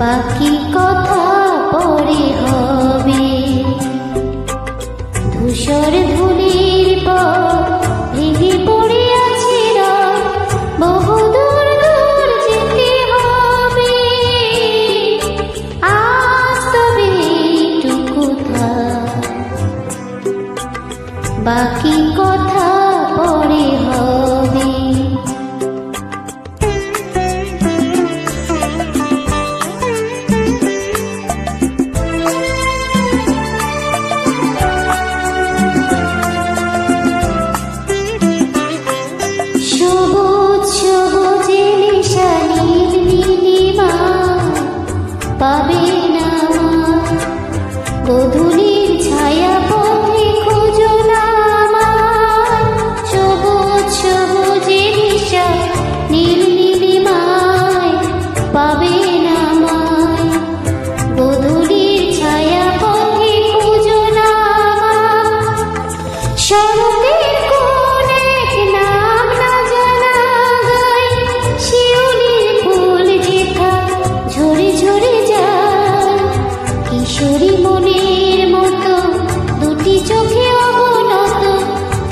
বাকি কথা পরে হবে। ধূসর ধুলির পর ভেঙে পড়ে আছে রাত, বহু দূর দূর যেতে হবে। আজ তবে এইটুকু থাক, বাকি কথা পরে হবে। পাবে না গোধূলির ছায়া পথে খুঁজো না আমার, সবুজ সবুজে মিশা নীল নীলিমায় পাবে না আমায়। গোধূলির ছায়া পথে খুঁজো না আমার, সড়কের কোন এক নাম না জানা গাই, শিউলির ফুল যেথা ঝরে ঝরে যায়। কিশোরী মনের মতো দুটি চোখে অবনত,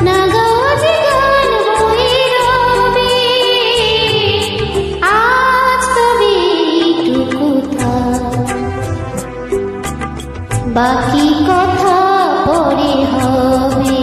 না গাওয়া যে গান হয়ে রবে। আজ তবে এইটুকু থাক, বাকি কথা পরে হবে।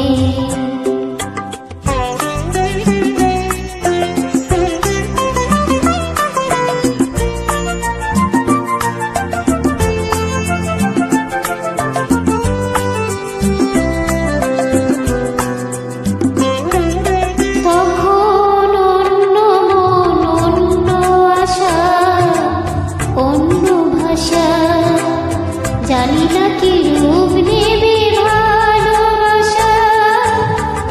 জানি না কি রূপ নেবে ভালোবাসা,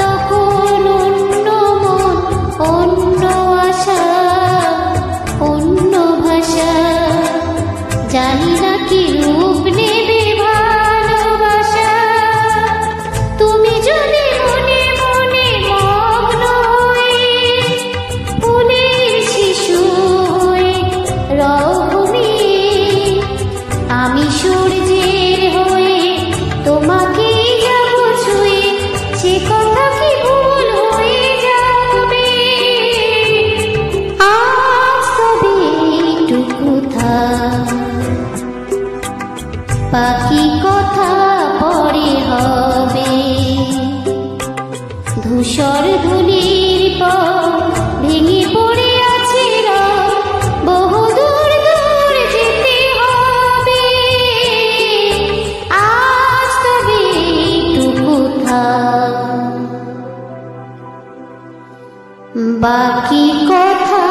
তখন অন্য মন অন্য আশা অন্য ভাষা। জানি না কি রূপ নেবে ভালোবাসা, তুমি যদি মনে মনে মগ্ন হয়ে ফুলের শিশু হয়ে রঘুমি, আমি সূর্যের হয়ে তোমাকে যাব ছুঁয়ে, সে কথা কি ভুল হয়ে যাবে। আজ তবে এইটুকু থাক, বাকি কথা পরে হবে। ধূসর ধুলির পর ভেঙে পড়ে আছে রাত, বহু দূর দূর যেতে হবে। আজ তবে এইটুকু থাক, বাকি কথা